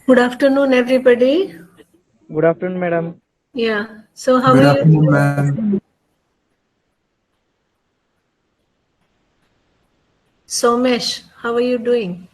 Good afternoon, everybody. Good afternoon, madam. Yeah. So how Good are you afternoon, doing? ma'am. Somesh, how are you doing?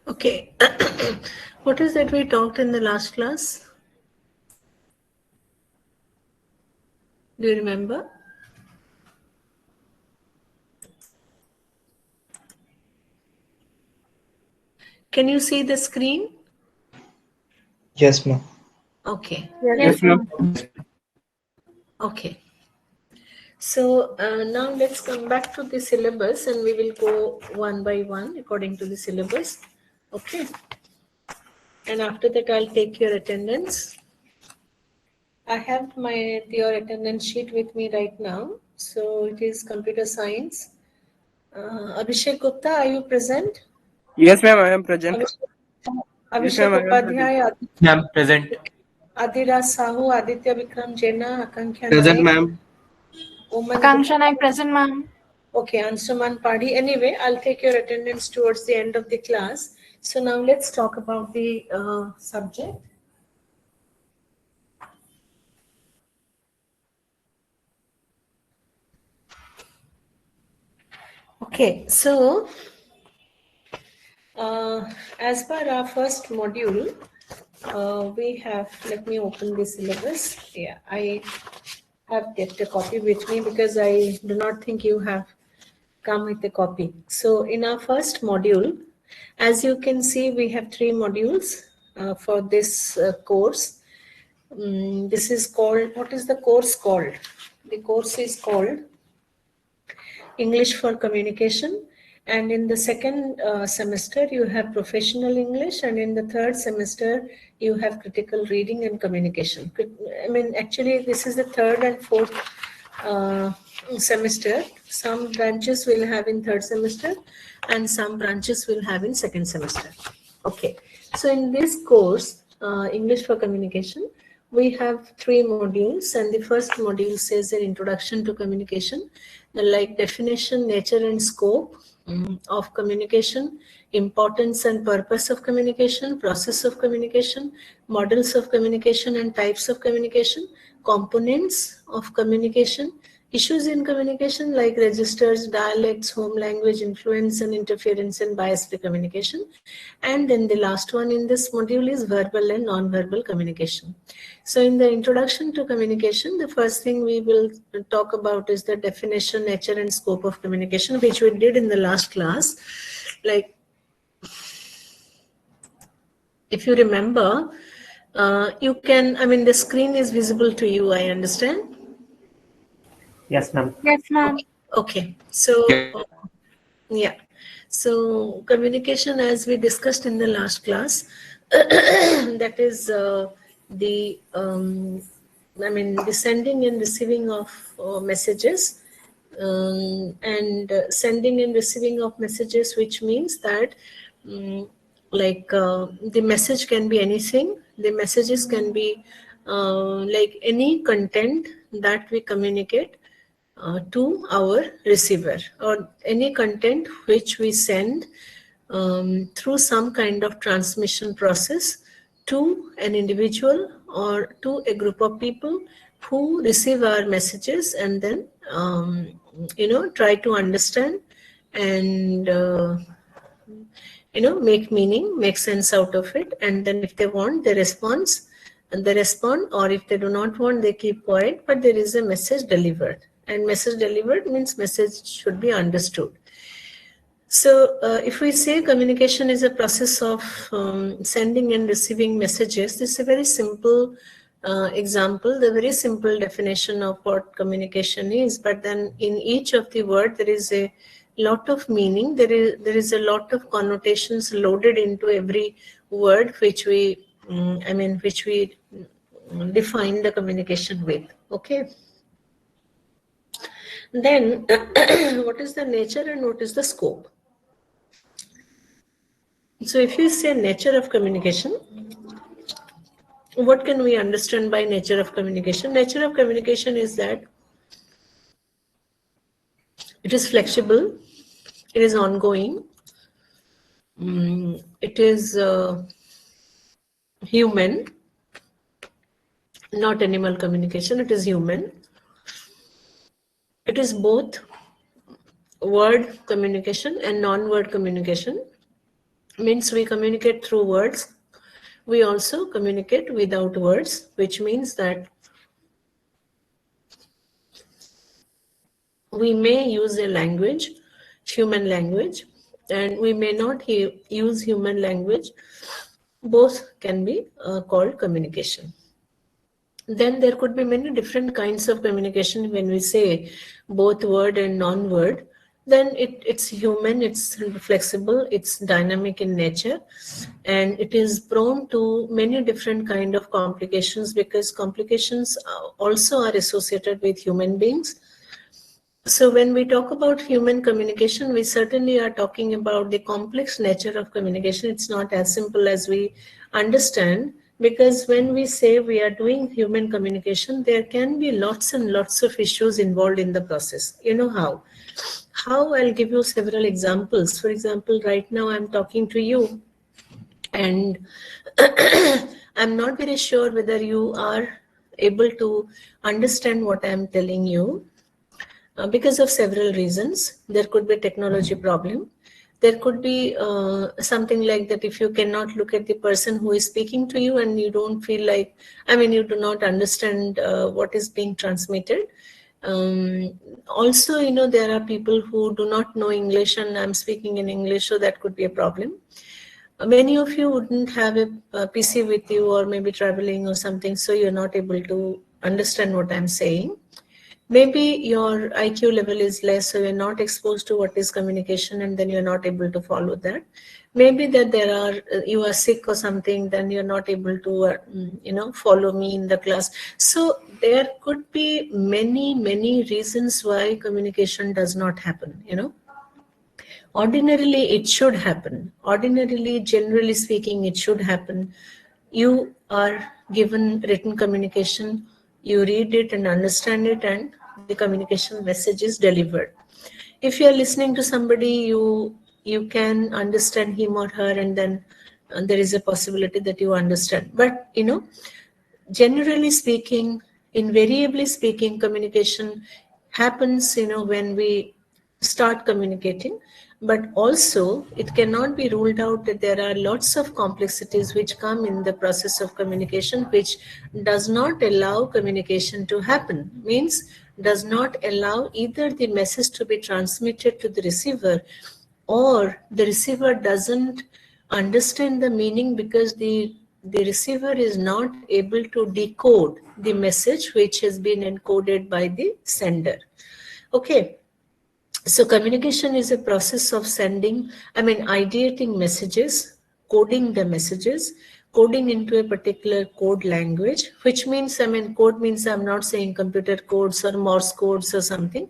Okay. What is that we talked in the last class? Do you remember? Can you see the screen? Yes, ma'am. Okay. Yes, ma'am. Okay. So now let's come back to the syllabus and we will go one by one according to the syllabus. Okay. And after that, I'll take your attendance. I have your attendance sheet with me right now. So it is computer science. Abhishek Gupta, are you present? Yes, ma'am. I am present. Yes, Abhishek ma'am. I am present. Upadhyay, Ma'am, present. Adira Sahu, Aditya Vikram Jena, Akanksha Present, Naik, ma'am. Oman Akanksha Naik present, ma'am. Okay, Ansuman Padhi. Anyway, I'll take your attendance towards the end of the class. So now let's talk about the subject. Okay, so as per our first module, we have, let me open the syllabus. Yeah, I have kept a copy with me because I do not think you have come with a copy. So in our first module, as you can see, we have 3 modules for this course. This is called, what is the course called? The course is called English for Communication. And in the second semester, you have professional English. And in the third semester, you have critical reading and communication. I mean, actually, this is the third and fourth semester. Some branches will have in third semester and some branches will have in second semester. Okay. So in this course, English for Communication, we have 3 modules, and the first module says an introduction to communication, like definition, nature and scope of communication, importance and purpose of communication, process of communication, models of communication and types of communication, components of communication, issues in communication like registers, dialects, home language, influence and interference and biased communication. And then the last one in this module is verbal and non-verbal communication. So in the introduction to communication, the first thing we will talk about is the definition, nature and scope of communication, which we did in the last class. Like, if you remember, you can, I mean, the screen is visible to you, I understand. Yes, ma'am. Yes, ma'am. Okay. So, yeah. So communication, as we discussed in the last class, that is the sending and receiving of messages, and sending and receiving of messages, which means that the message can be anything. The messages can be like any content that we communicate to our receiver, or any content which we send through some kind of transmission process to an individual or to a group of people who receive our messages, and then try to understand and make meaning, make sense out of it, and then if they want, they respond, or if they do not want, they keep quiet, but there is a message delivered, and message delivered means message should be understood. So if we say communication is a process of sending and receiving messages, this is a very simple example, the very simple definition of what communication is. But then in each of the word, there is a lot of meaning. There is a lot of connotations loaded into every word, which we define the communication with. Okay. Then what is the nature and what is the scope? So if you say nature of communication, what can we understand by nature of communication? Nature of communication is that it is flexible, it is ongoing, it is human, not animal communication, it is human. It is both word communication and non-word communication. Means we communicate through words. We also communicate without words, which means that we may use a language, human language, and we may not use human language. Both can be called communication. Then there could be many different kinds of communication. When we say both word and non-word, then it's human, it's flexible, it's dynamic in nature, and it is prone to many different kind of complications, because complications also are associated with human beings. So when we talk about human communication, we certainly are talking about the complex nature of communication. It's not as simple as we understand, because when we say we are doing human communication, there can be lots and lots of issues involved in the process. You know how? I'll give you several examples. For example, right now I'm talking to you, and I'm not very sure whether you are able to understand what I'm telling you. Because of several reasons. There could be a technology problem. There could be something like that. If you cannot look at the person who is speaking to you, and you don't feel like, you do not understand what is being transmitted. Also, there are people who do not know English, and I'm speaking in English, so that could be a problem. Many of you wouldn't have a PC with you, or maybe traveling or something, so you're not able to understand what I'm saying. Maybe your IQ level is less, so you're not exposed to what is communication, and then you're not able to follow that. Maybe that you are sick or something, then you're not able to, follow me in the class. So there could be many, many reasons why communication does not happen, Ordinarily, it should happen. Ordinarily, generally speaking, it should happen. You are given written communication, you read it and understand it, and the communication message is delivered. If you are listening to somebody, you can understand him or her, and then there is a possibility that you understand. But generally speaking, invariably speaking, communication happens when we start communicating. But also, it cannot be ruled out that there are lots of complexities which come in the process of communication, which does not allow communication to happen. Means does not allow either the message to be transmitted to the receiver, or the receiver doesn't understand the meaning, because the receiver is not able to decode the message which has been encoded by the sender. Okay. So communication is a process of sending, ideating messages, coding the messages, coding into a particular code language, which means, code means I'm not saying computer codes or Morse codes or something.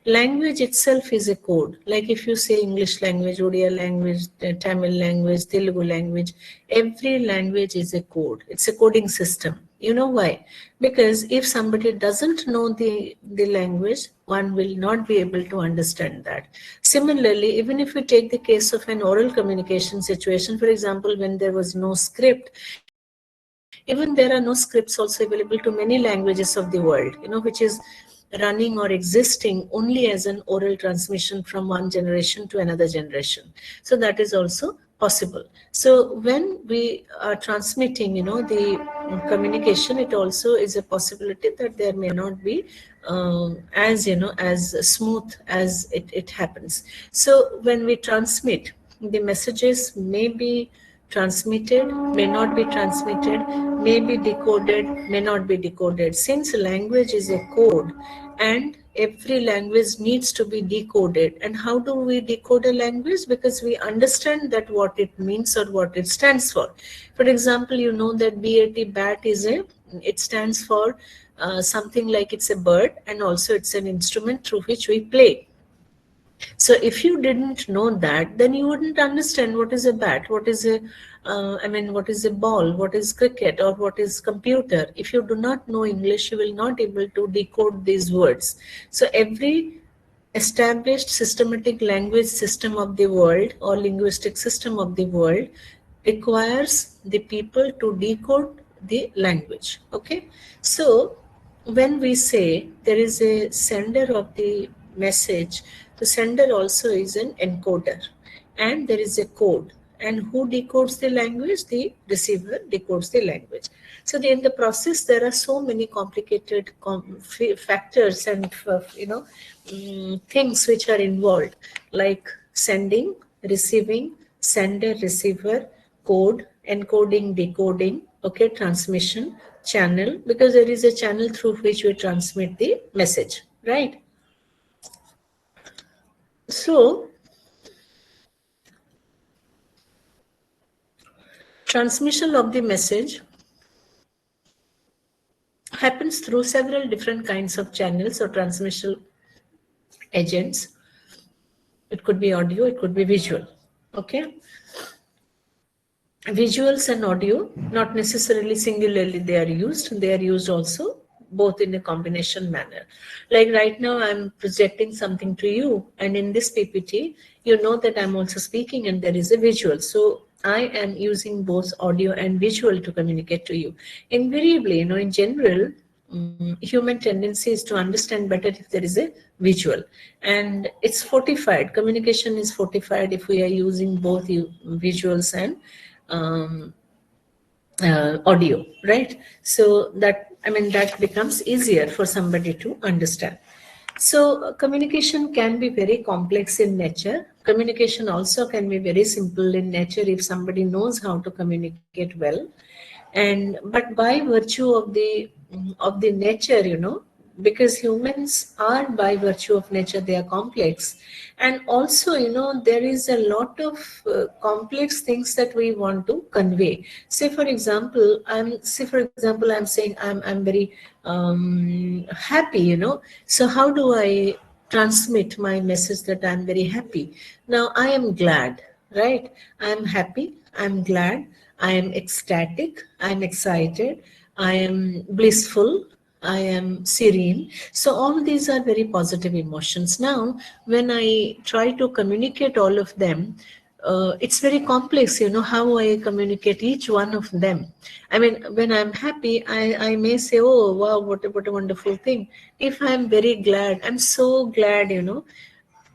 Language itself is a code. Like if you say English language, Odia language, Tamil language, Telugu language, every language is a code. It's a coding system. You know why? Because if somebody doesn't know the language, one will not be able to understand that. Similarly, even if we take the case of an oral communication situation, for example, when there was no script, even there are no scripts also available to many languages of the world, which is running or existing only as an oral transmission from one generation to another generation. So that is also possible. So when we are transmitting, the communication, it also is a possibility that there may not be as smooth as it happens. So when we transmit, the messages may be transmitted, may not be transmitted, may be decoded, may not be decoded. Since language is a code and every language needs to be decoded. And how do we decode a language? Because we understand that what it means or what it stands for. For example, you know that BAT it stands for something like it's a bird, and also it's an instrument through which we play. So if you didn't know that, then you wouldn't understand what is a bat, what is what is a ball, what is cricket, or what is computer. If you do not know English, you will not able to decode these words. So every established systematic language system of the world or linguistic system of the world requires the people to decode the language. Okay, so when we say there is a sender of the message, the sender also is an encoder, and there is a code. And who decodes the language? The receiver decodes the language. So in the process, there are so many complicated factors and things which are involved, like sending, receiving, sender, receiver, code, encoding, decoding, okay, transmission, channel, because there is a channel through which we transmit the message, right? So transmission of the message happens through several different kinds of channels or transmission agents. It could be audio, it could be visual. Okay. Visuals and audio, not necessarily singularly they are used also both in a combination manner. Like right now I'm projecting something to you, and in this PPT you know that I'm also speaking and there is a visual. So I am using both audio and visual to communicate to you. Invariably, in general, human tendency is to understand better if there is a visual, and it's fortified. Communication is fortified if we are using both visuals and audio, right? So that becomes easier for somebody to understand. So communication can be very complex in nature. Communication also can be very simple in nature if somebody knows how to communicate well. And but by virtue of the nature, because humans are, by virtue of nature, they are complex. And also, there is a lot of complex things that we want to convey. Say for example, I'm saying I'm very happy, so how do I transmit my message that I'm very happy? Now I am glad, right? I'm happy, I'm glad, I am ecstatic, I am excited, I am blissful, I am serene. So all these are very positive emotions. Now, when I try to communicate all of them, it's very complex, how I communicate each one of them. When I'm happy, I may say, oh, wow, what a wonderful thing. If I'm very glad, I'm so glad,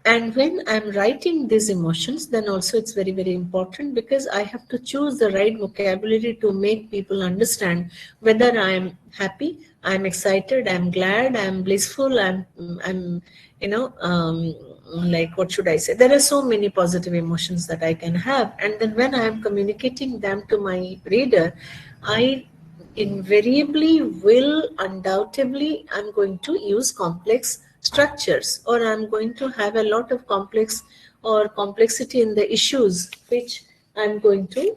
And when I'm writing these emotions, then also it's very, very important, because I have to choose the right vocabulary to make people understand whether I'm happy, I'm excited, I'm glad, I'm blissful, I'm like, what should I say? There are so many positive emotions that I can have. And then when I am communicating them to my reader, I invariably will, undoubtedly, I'm going to use complex structures, or I'm going to have a lot of complex or complexity in the issues which I'm going to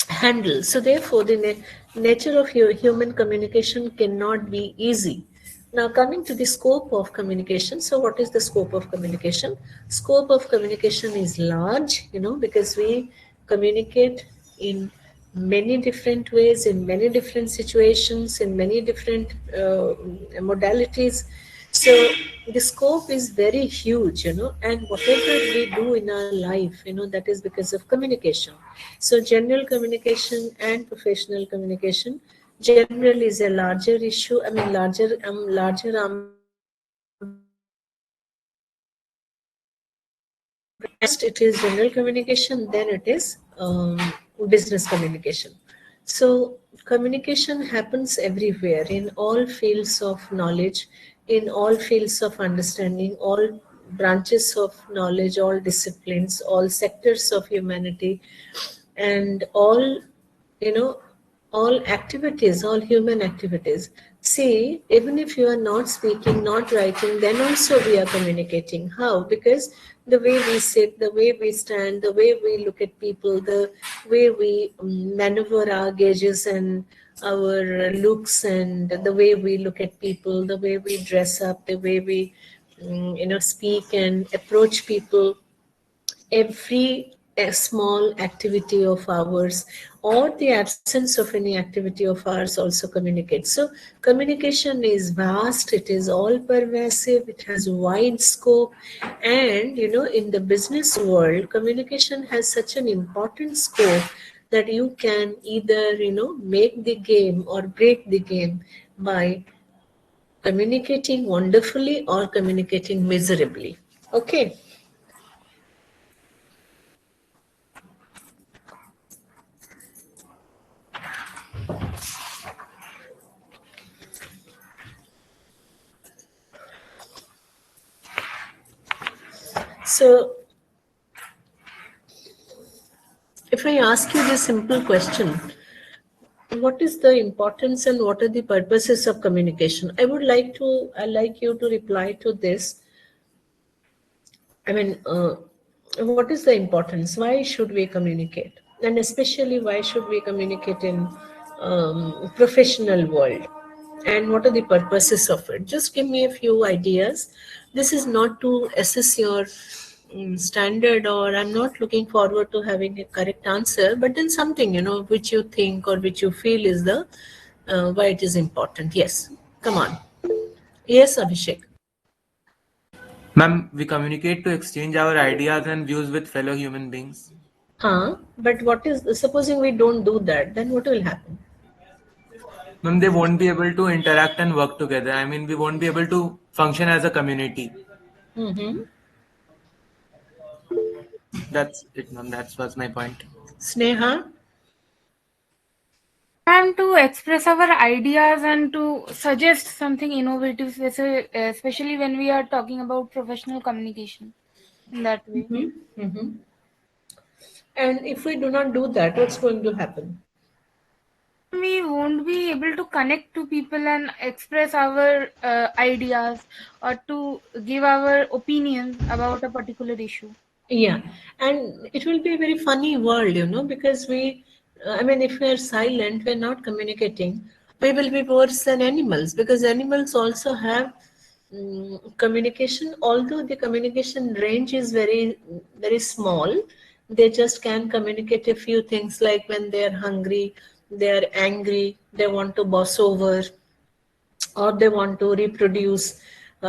handle. So therefore, the nature of your human communication cannot be easy. Now, coming to the scope of communication. So what is the scope of communication? Scope of communication is large, because we communicate in many different ways, in many different situations, in many different modalities. So the scope is very huge, and whatever we do in our life, that is because of communication. So general communication and professional communication. General is a larger issue. I mean, larger First, it is general communication, then it is business communication. So, communication happens everywhere in all fields of knowledge, in all fields of understanding, all branches of knowledge, all disciplines, all sectors of humanity, and all, you know, all activities, all human activities. See, even if you are not speaking, not writing, then also we are communicating. How? Because the way we sit, the way we stand, the way we look at people, the way we maneuver our gauges and our looks, and the way we look at people, the way we dress up, the way we, speak and approach people, every small activity of ours or the absence of any activity of ours also communicates. So communication is vast, it is all pervasive, it has wide scope. And in the business world, communication has such an important scope that you can either make the game or break the game by communicating wonderfully or communicating miserably. Okay. So, if I ask you this simple question, what is the importance and what are the purposes of communication? I like you to reply to this. I mean, what is the importance? Why should we communicate? And especially, why should we communicate in professional world? And what are the purposes of it? Just give me a few ideas. This is not to assess your standard, or I'm not looking forward to having a correct answer, but then something, which you think or which you feel is the why it is important. Yes, come on. Yes, Abhishek. Ma'am, we communicate to exchange our ideas and views with fellow human beings. Huh? But what is, supposing we don't do that, then what will happen? Ma'am, they won't be able to interact and work together. I mean, we won't be able to function as a community. Mm-hmm. That's it, ma'am. That was my point. Sneha? And to express our ideas and to suggest something innovative, especially when we are talking about professional communication in that way. Mm-hmm. And if we do not do that, what's going to happen? We won't be able to connect to people and express our ideas or to give our opinions about a particular issue. Yeah, and it will be a very funny world, because I mean, if we're silent, we're not communicating, we will be worse than animals, because animals also have communication, although the communication range is very, very small. They just can communicate a few things, like when they're hungry, they're angry, they want to boss over, or they want to reproduce.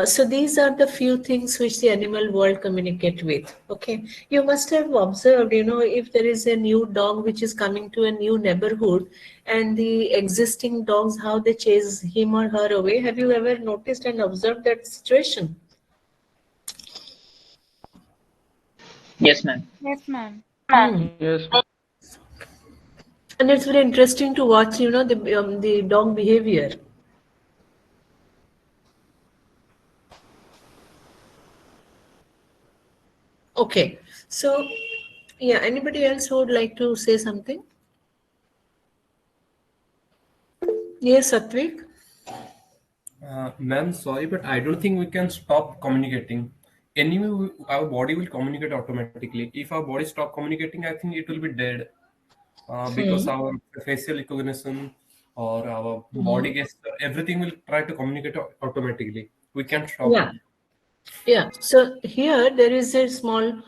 So these are the few things which the animal world communicate with. Okay, you must have observed, if there is a new dog which is coming to a new neighborhood, and the existing dogs, how they chase him or her away. Have you ever noticed and observed that situation? Yes, ma'am. Yes, ma'am. Yes. And it's very interesting to watch, the dog behavior. Okay, so yeah, anybody else who would like to say something? Yes, Satvik. Ma'am, sorry, but I don't think we can stop communicating. Anyway, our body will communicate automatically. If our body stop communicating, I think it will be dead. Because our facial recognition or our body gets everything will try to communicate automatically. We can't stop Yeah. it. Yeah. So here there is a small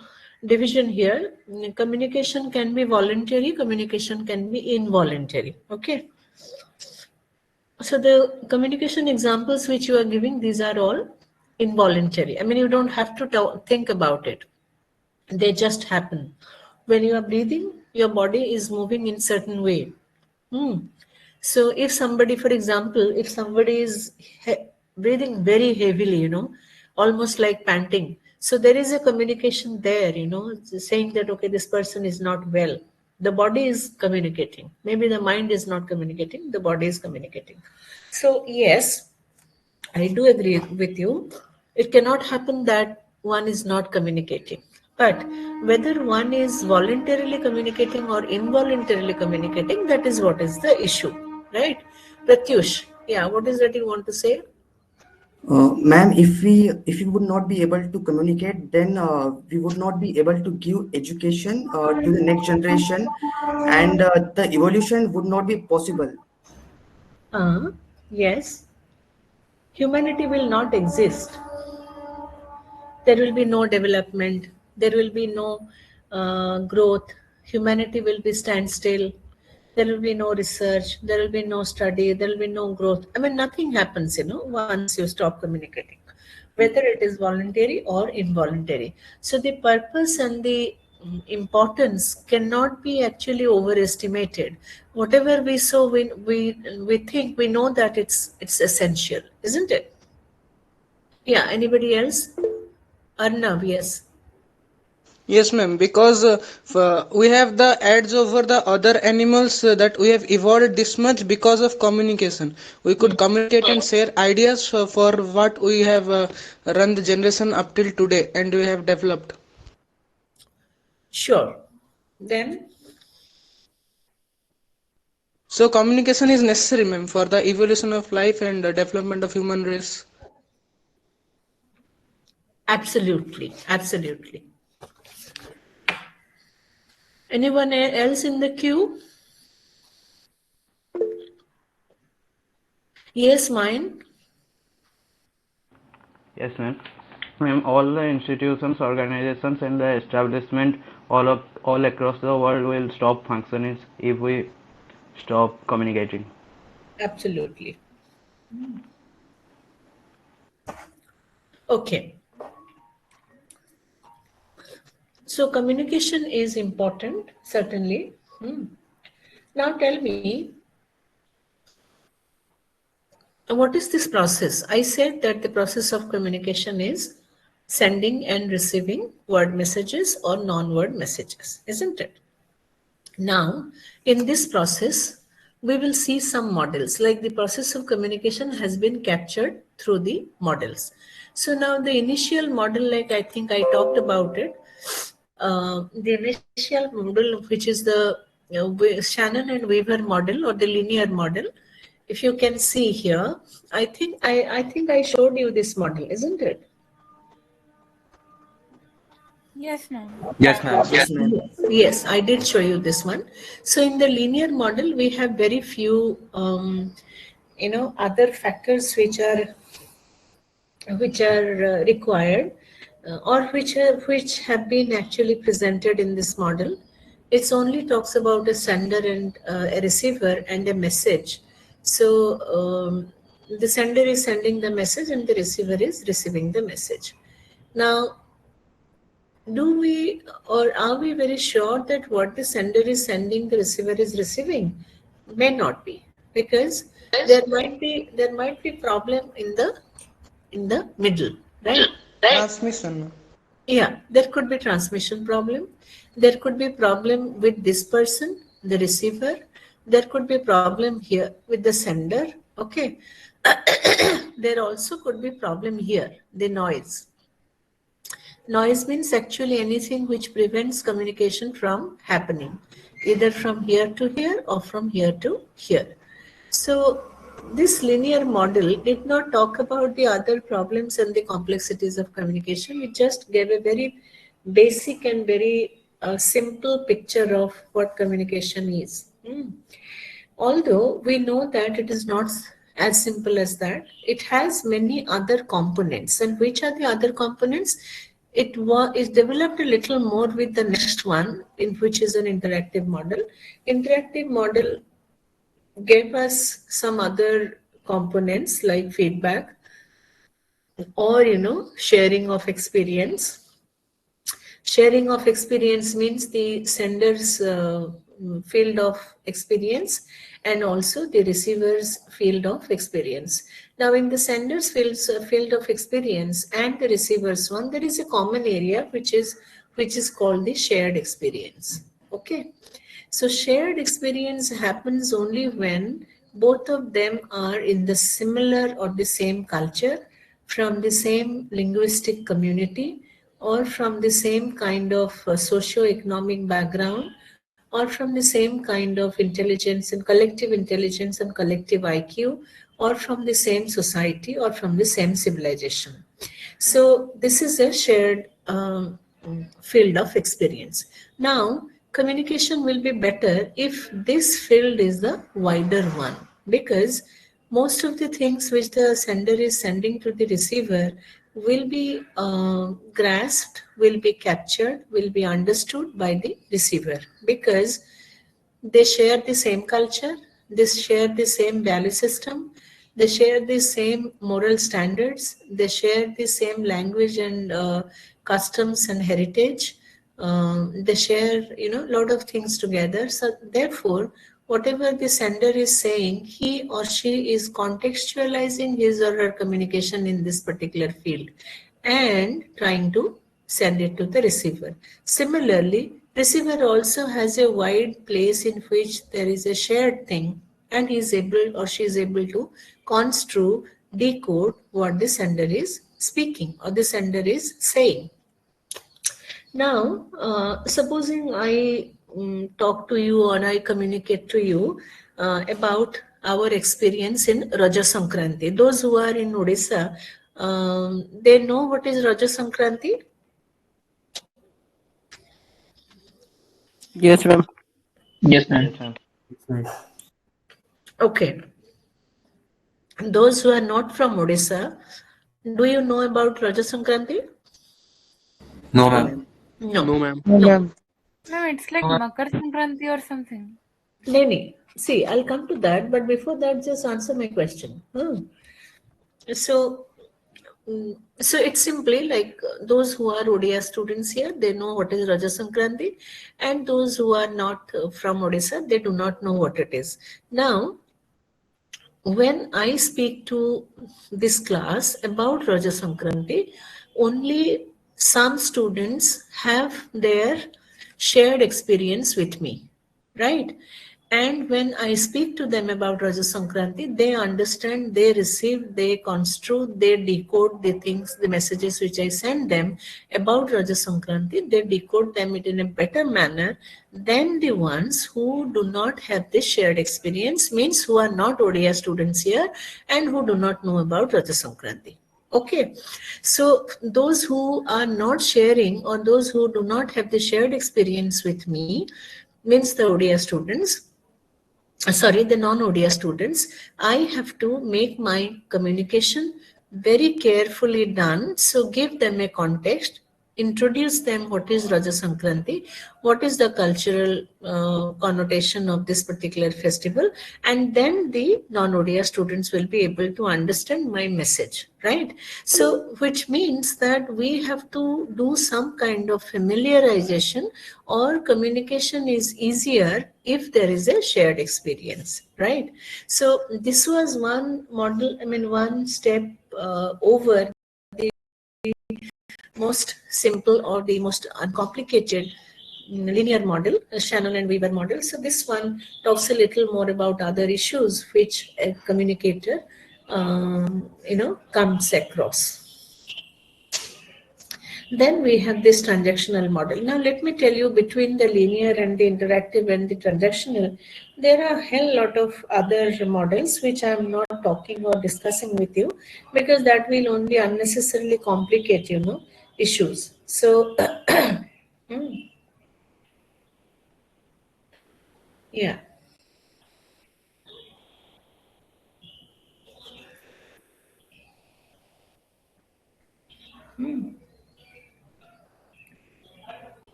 division here. Communication can be voluntary, communication can be involuntary. Okay. So the communication examples which you are giving, these are all involuntary. I mean, you don't have to think about it. They just happen. When you are breathing, your body is moving in certain way. So if somebody, for example, if somebody is breathing very heavily, almost like panting, so there is a communication there, saying that, okay, this person is not well. The body is communicating. Maybe the mind is not communicating, the body is communicating. So, yes, I do agree with you. It cannot happen that one is not communicating. But whether one is voluntarily communicating or involuntarily communicating, that is what is the issue, right? Pratyush, yeah, what is that you want to say? Ma'am, if we would not be able to communicate, then we would not be able to give education to the next generation, and the evolution would not be possible. Yes, humanity will not exist. There will be no development, there will be no growth, humanity will be standstill, there will be no research, there will be no study, there will be no growth. I mean, nothing happens, once you stop communicating, whether it is voluntary or involuntary. So the purpose and the importance cannot be actually overestimated. Whatever we saw, we think we know that it's essential, isn't it? Yeah, anybody else? Arnav, yes. Yes, ma'am, because we have the edge over the other animals that we have evolved this much because of communication. We could communicate and share ideas for what we have run the generation up till today and we have developed. Sure. Then, So communication is necessary, ma'am, for the evolution of life and the development of human race. absolutely, absolutely. Anyone else in the queue? Yes, mine. Yes, ma'am. Ma'am, all the institutions, organizations, and the establishment all across the world will stop functioning if we stop communicating. Absolutely. Okay. So communication is important, certainly. Now tell me, what is this process? I said that the process of communication is sending and receiving word messages or non-word messages, isn't it? Now, in this process, we will see some models, like the process of communication has been captured through the models. So now the initial model, like I think I talked about it, the initial model, which is the Shannon and Weaver model or the linear model. If you can see here, I think I showed you this model, isn't it? Yes, ma'am. Yes, ma'am. Yes, ma'am. Yes, I did show you this one. So in the linear model, we have very few, other factors which are required or which have been actually presented in this model. It only talks about a sender and a receiver and a message. So the sender is sending the message and the receiver is receiving the message. Now, do we or are we very sure that what the sender is sending, the receiver is receiving? May not be, because there might be problem in the middle, right? Transmission. Yeah, there could be transmission problem. There could be problem with this person, the receiver. There could be problem here with the sender. Okay. There also could be problem here, the noise. Noise means actually anything which prevents communication from happening, either from here to here or from here to here. So this linear model did not talk about the other problems and the complexities of communication. It just gave a very basic and very simple picture of what communication is. Although we know that it is not as simple as that, it has many other components. And which are the other components? It is developed a little more with the next one, in which is an interactive model. Interactive model gave us some other components like feedback or sharing of experience. Sharing of experience means the sender's field of experience and also the receiver's field of experience. Now in the sender's field of experience and the receiver's one, there is a common area which is called the shared experience. Okay. So shared experience happens only when both of them are in the similar or the same culture, from the same linguistic community, or from the same kind of socio-economic background, or from the same kind of intelligence and collective IQ, or from the same society, or from the same civilization. So this is a shared field of experience. Now, communication will be better if this field is the wider one, because most of the things which the sender is sending to the receiver will be grasped, will be captured, will be understood by the receiver, because they share the same culture, they share the same value system, they share the same moral standards, they share the same language and customs and heritage. They share, a lot of things together. So therefore, whatever the sender is saying, he or she is contextualizing his or her communication in this particular field and trying to send it to the receiver. Similarly, receiver also has a wide place in which there is a shared thing, and he is able or she is able to construe, decode what the sender is speaking or the sender is saying. Now, supposing I talk to you or I communicate to you about our experience in Raja Sankranti. Those who are in Odisha, they know what is Raja Sankranti? Yes, ma'am. Yes, ma'am. Okay. Those who are not from Odisha, do you know about Raja Sankranti? No, ma'am. No. No, ma'am. No. No, it's like Makar Sankranti or something. No. See, I'll come to that, but before that, just answer my question. So it's simply like those who are Odia students here, they know what is Raja Sankranti, and those who are not from Odisha, they do not know what it is. Now, when I speak to this class about Raja Sankranti, only some students have their shared experience with me, right? And when I speak to them about Raja Sankranti, they understand, they receive, they construe, they decode the things, the messages which I send them about Raja Sankranti, they decode them in a better manner than the ones who do not have this shared experience, means who are not Odia students here and who do not know about Raja Sankranti. Okay, so those who are not sharing or those who do not have the shared experience with me, means the Odia students, the non-Odia students, I have to make my communication very carefully done. So give them a context, introduce them what is Raja Sankranti, what is the cultural connotation of this particular festival, and then the non-Odia students will be able to understand my message, right? So which means that we have to do some kind of familiarization, or communication is easier if there is a shared experience, right? So this was one model, one step over the most simple or the most uncomplicated linear model, Shannon and Weaver model. So this one talks a little more about other issues which a communicator, comes across. Then we have this transactional model. Now let me tell you, between the linear and the interactive and the transactional, there are a hell lot of other models which I am not talking or discussing with you, because that will only unnecessarily complicate, issues. So yeah.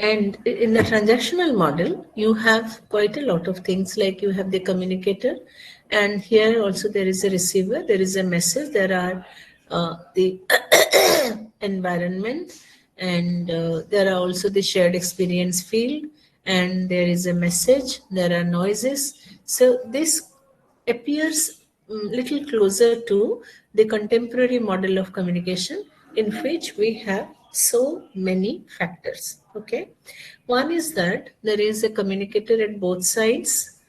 And in the transactional model, you have quite a lot of things, like you have the communicator, and here also there is a receiver, there is a message, there are the environment, and there are also the shared experience field, and there is a message, there are noises. So this appears little closer to the contemporary model of communication, in which we have so many factors. Okay, one is that there is a communicator at both sides,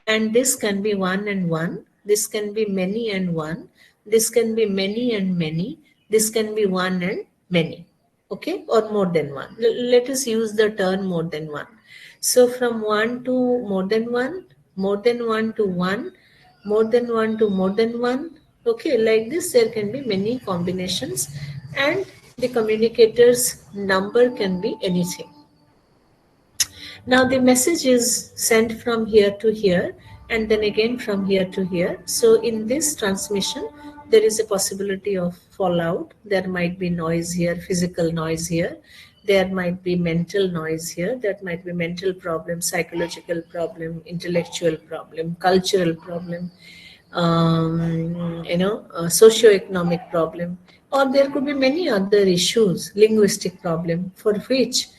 and this can be one and one, this can be many and one, this can be many and many, this can be one and many. Okay, or more than one. Let us use the term more than one. So from one to more than one, more than one to one, more than one to more than one. Okay, like this, there can be many combinations, and the communicator's number can be anything. Now the message is sent from here to here, and then again from here to here. So in this transmission, there is a possibility of fallout. There might be noise here, physical noise here. There might be mental noise here. That might be mental problem, psychological problem, intellectual problem, cultural problem, socio-economic problem, or there could be many other issues, linguistic problem, for which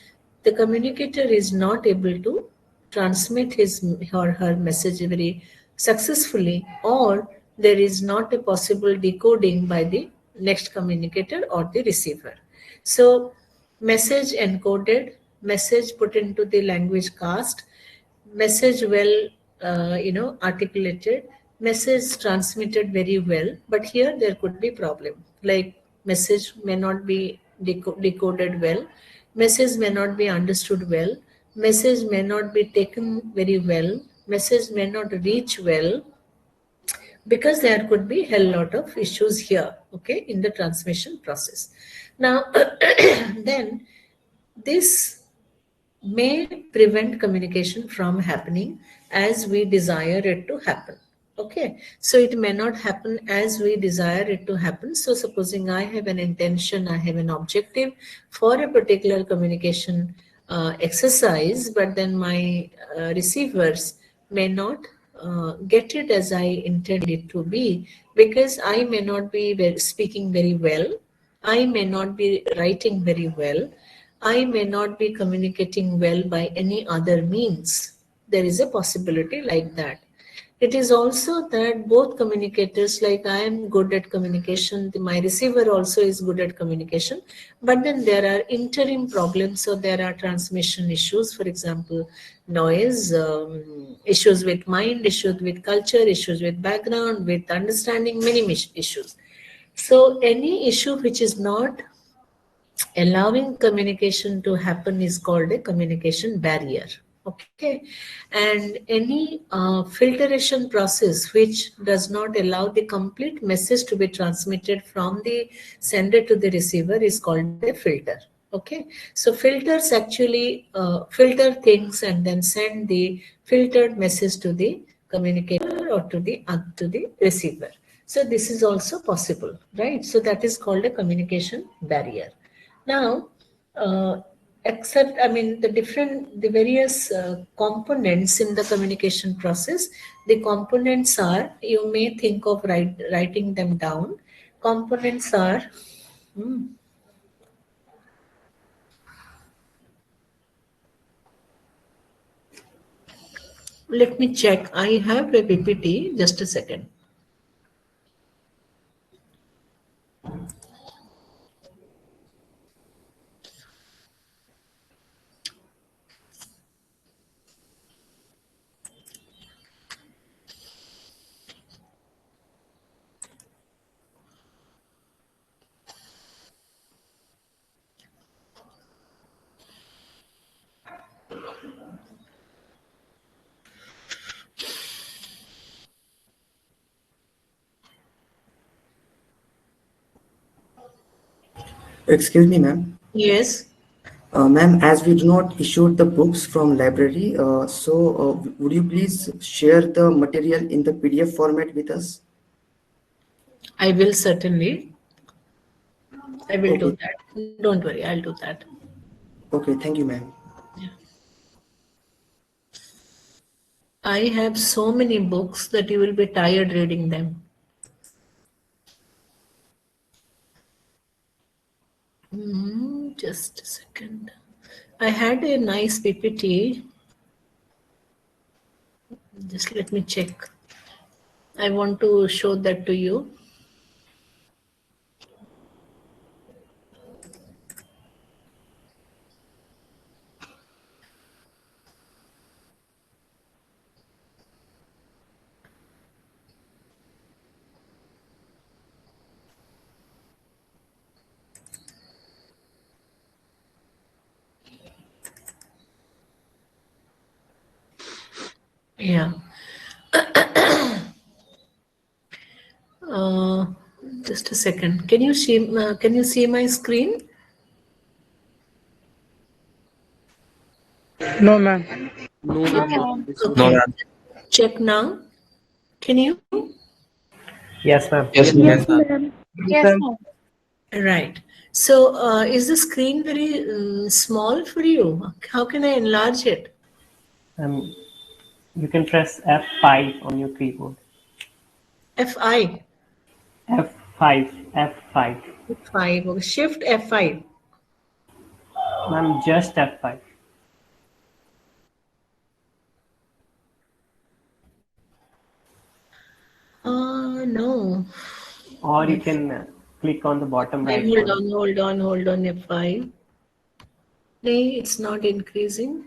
the communicator is not able to transmit his or her message very successfully, or there is not a possible decoding by the next communicator or the receiver. So message encoded, message put into the language cast, message well articulated, message transmitted very well, but here there could be problem, like message may not be decoded well, message may not be understood well, message may not be taken very well, message may not reach well, because there could be hell lot of issues here, okay, in the transmission process. Now then this may prevent communication from happening as we desire it to happen. Okay, so it may not happen as we desire it to happen. So supposing I have an intention, I have an objective for a particular communication exercise, but then my receivers may not get it as I intended it to be, because I may not be speaking very well, I may not be writing very well, I may not be communicating well by any other means. There is a possibility like that. It is also that both communicators, like I am good at communication, my receiver also is good at communication, but then there are interim problems. So there are transmission issues, for example, noise, issues with mind, issues with culture, issues with background, with understanding, many issues. So any issue which is not allowing communication to happen is called a communication barrier. Okay, and any filtration process which does not allow the complete message to be transmitted from the sender to the receiver is called a filter. Okay, so filters actually filter things and then send the filtered message to the communicator or to the receiver. So this is also possible, right? So that is called a communication barrier. Now, except, I mean, the various components in the communication process, the components are, you may think of writing them down. Components are, let me check. I have a PPT, just a second. Excuse me, ma'am. Yes. Ma'am, as we do not issue the books from library, would you please share the material in the PDF format with us? I will certainly. I will do Okay. that. Don't worry, I'll do that. Okay, thank you, ma'am. I have so many books that you will be tired reading them. Just a second. I had a nice PPT. Just let me check. I want to show that to you. Yeah. Just a second. Can you see my screen? No, ma'am. No, No, ma'am. ma'am. Okay. Check now. Can you? Yes, ma'am. Yes, ma'am. Yes, ma'am. Right. So is the screen very small for you? How can I enlarge it? You can press F5 on your keyboard. F5. F5. F5. Okay. Shift F5. Ma'am, just F5. No. Or you can click on the bottom right Hold corner. on, F5. No, it's not increasing.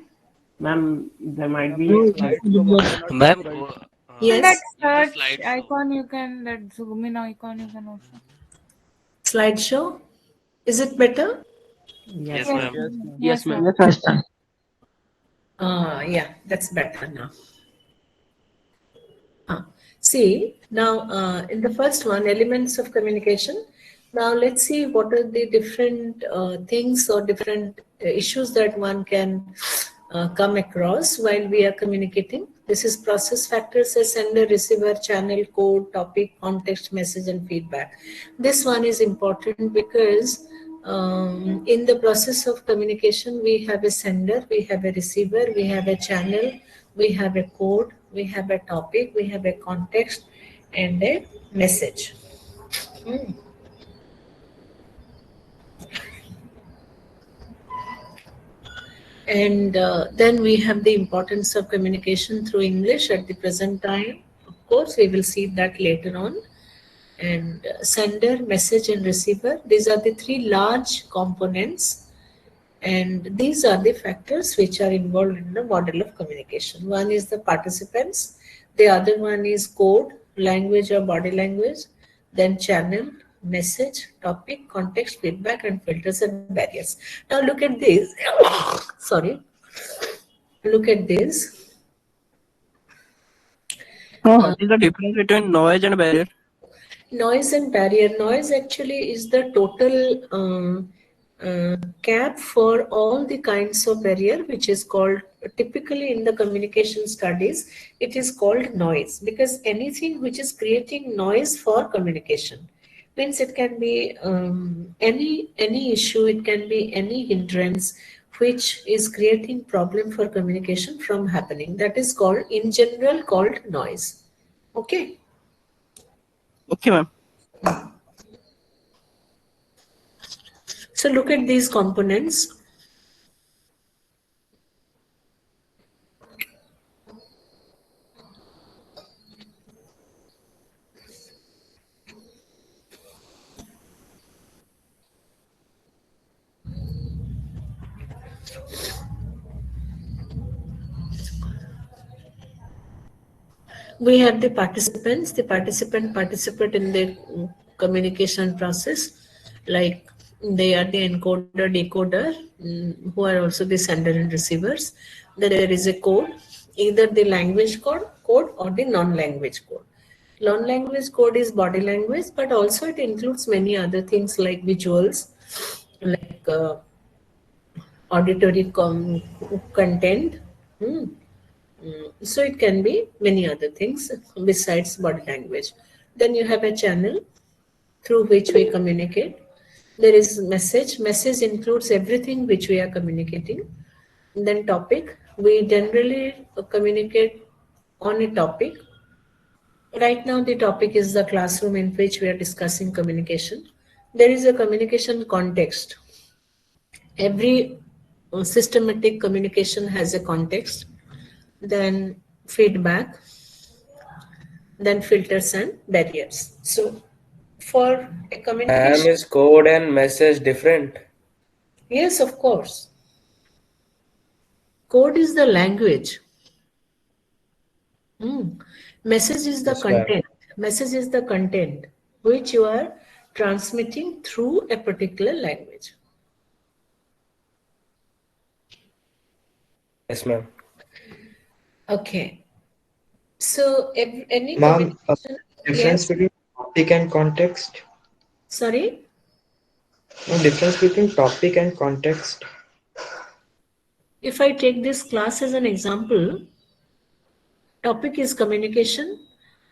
Ma'am, there might be No, a it slide. is the bottom, not Ma'am, top right. Yes. That in the search slideshow. icon, you can, that zoom in icon, you can also. Slideshow. Is it better? Yes, Yes, ma'am. Yes, ma'am. Yes, ma'am. Yes, ma'am. Yeah, that's better now. See, now in the first one, elements of communication. Now let's see what are the different things or different issues that one can come across while we are communicating. This is process factors as sender, receiver, channel, code, topic, context, message, and feedback. This one is important because in the process of communication, we have a sender, we have a receiver, we have a channel, we have a code, we have a topic, we have a context, and a message. And then we have the importance of communication through English at the present time. Of course, we will see that later on. And sender, message, and receiver, these are the three large components. And these are the factors which are involved in the model of communication. One is the participants, the other one is code, language or body language, then channel, message, topic, context, feedback, and filters and barriers. Now look at this. Sorry. Look at this. What is the difference between noise and barrier? Noise and barrier. Noise actually is the total cap for all the kinds of barrier, which is called, typically in the communication studies, it is called noise, because anything which is creating noise for communication means it can be any issue, it can be any hindrance which is creating problem for communication from happening. That is called, in general, called noise. Okay. Okay, ma'am. So look at these components. We have the participants. The participant participate in the communication process, like they are the encoder, decoder, who are also the sender and receivers. Then there is a code, either the language code or the non-language code. Non-language code is body language, but also it includes many other things like visuals, like auditory content. Hmm. So it can be many other things besides body language. Then you have a channel through which we communicate. There is message. Message includes everything which we are communicating. Then topic. We generally communicate on a topic. Right now, the topic is the classroom in which we are discussing communication. There is a communication context. Every systematic communication has a context, then feedback, then filters and barriers. So, for a Ma'am, communication, is code and message different? yes, of course. Code is the language. Message is the Yes, ma'am. content. Message is the content which you are transmitting through a particular language. Yes, ma'am. Okay. So any Ma'am, communication, difference yes. between topic and context. Sorry. No difference between topic and context. If I take this class as an example, topic is communication,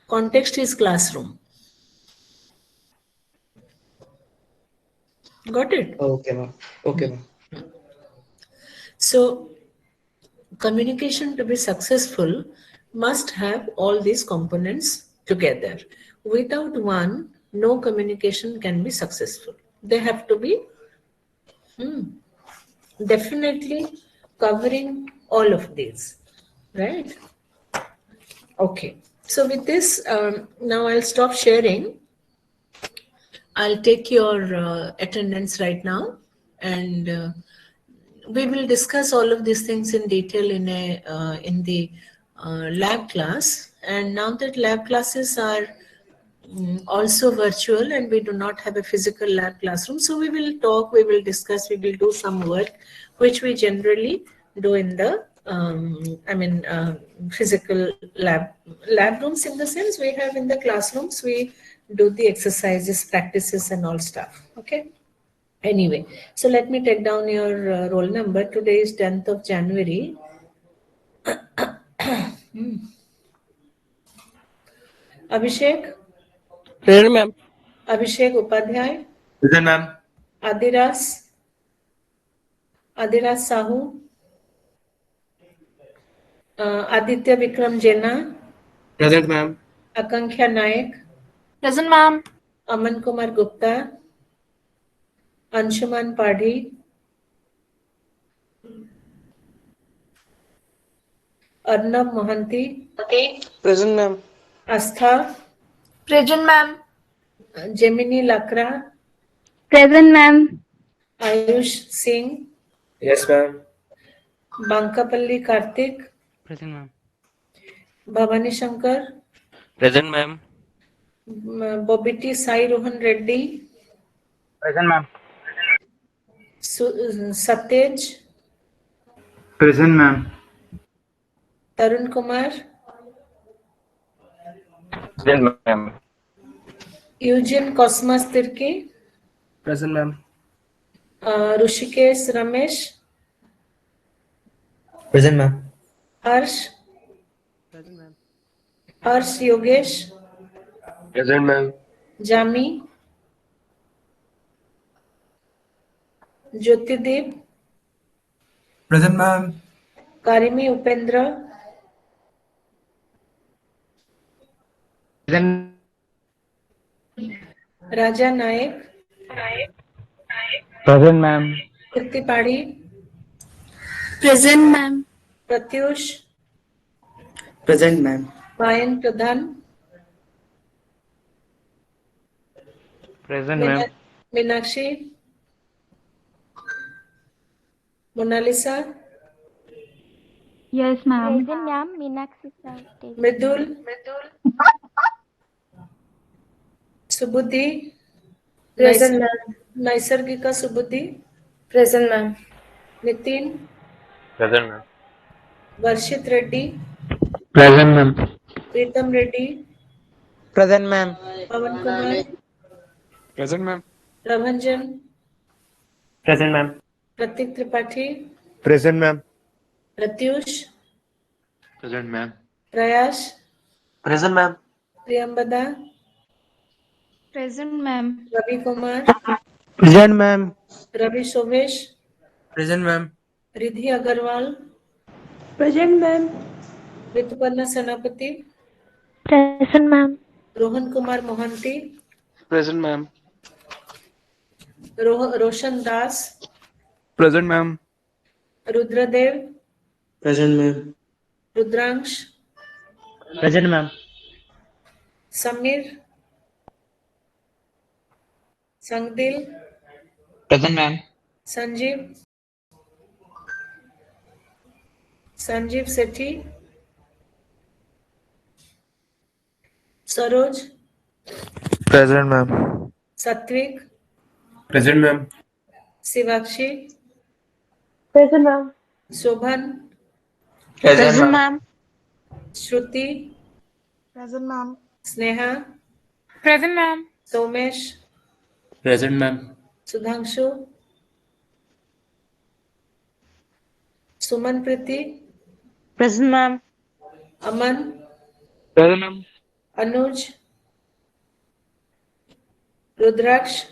context is classroom. Got it? Okay, ma'am. Okay, ma'am. So communication to be successful must have all these components together. Without one, no communication can be successful. They have to be definitely covering all of these, right? Okay. So with this, now I'll stop sharing. I'll take your attendance right now, and we will discuss all of these things in detail in the lab class. And now that lab classes are also virtual and we do not have a physical lab classroom, so we will talk, we will discuss, we will do some work which we generally do in the physical lab rooms, in the sense we have in the classrooms, we do the exercises, practices and all stuff. Okay. Anyway, so let me take down your roll number. Today is 10th of January. Abhishek? Present, ma'am. Abhishek Upadhyay? Present, ma'am. Adiras? Adiras Sahu? Aditya Vikram Jena? Present, ma'am. Akanksha Naik? Present, ma'am. Aman Kumar Gupta? Anshuman Padhi? Arnab Mohanty? Present, ma'am. Astha? Present, ma'am. Gemini Lakra? Present, ma'am. Ayush Singh? Yes, ma'am. Bankapalli Karthik? Present, ma'am. Bhavani Shankar? Present, ma'am. Bobiti Sai Rohan Reddy? Present, ma'am. Satej? Present, ma'am. Tarun Kumar? Present, ma'am. Eugene Cosmas Tirki? Present, ma'am. Rushikesh Ramesh? Present, ma'am. Harsh? Present, ma'am. Harsh Yogesh? Present, ma'am. Jami? Jyotideep? Present, ma'am. Karimi Upendra? Present. Raja Naik? Present, ma'am. Kirti Padi? Present, ma'am. Pratyush? Present, ma'am. Mayan Pradhan? Present, ma'am. Meenakshi? Mona Lisa? Yes, ma'am. Present, ma'am. Meenakshi sir. Mridul? Subudhi? Present, ma'am. Naisargika Subudhi? Present, ma'am. Nitin? Present, ma'am. Varshit Reddy? Present, ma'am. Pritam Reddy? Present, ma'am. Pawan Kumar? Present, ma'am. Prabhanjan? Present, ma'am. Pratik Tripathi, Present, ma'am. Pratyush, Present, ma'am. Prayash, Present, ma'am. Priyambada, Present, ma'am. Ravi Kumar, Present, ma'am. Ravi Somesh, Present, ma'am. Ridhi Agarwal, Present, ma'am. Rituparna Senapati, Present, ma'am. Rohan Kumar Mohanty, Present, ma'am. Roshan Das, Present, ma'am. Rudradev, Present, ma'am. Rudransh, Present, ma'am. Samir, Sangdil, Present, ma'am. Sanjeev, Sanjeev Sethi, Saroj, Present, ma'am. Satvik, Present, ma'am. Sivakshi, Present, ma'am. Shobhan, Present, ma'am. Shruti, Present, ma'am. Sneha, Present, ma'am. Somesh, Present, ma'am. Sudhanshu, Suman Priti, Present, ma'am. Aman, Present, ma'am. Anuj, Rudraksh,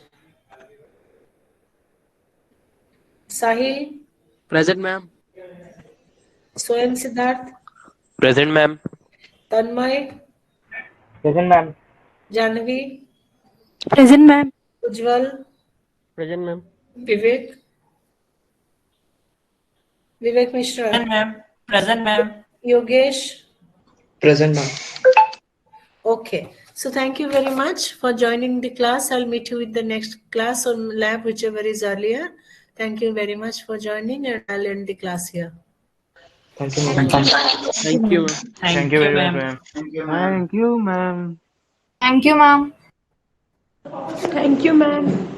Sahil, Present, ma'am. Swayam Siddharth, Present, ma'am. Tanmay, Present, ma'am. Janvi, Present, ma'am. Ujjwal, Present, ma'am. Vivek, Vivek Mishra, ma'am. Present, ma'am. Yogesh. Present, ma'am. Okay, so thank you very much for joining the class. I'll meet you with the next class or lab, whichever is earlier. Thank you very much for joining, and I'll end the class here. Thank you, ma'am. Thank you. Thank you very much, ma'am. Thank you, ma'am. Thank you, ma'am. Thank you, ma'am.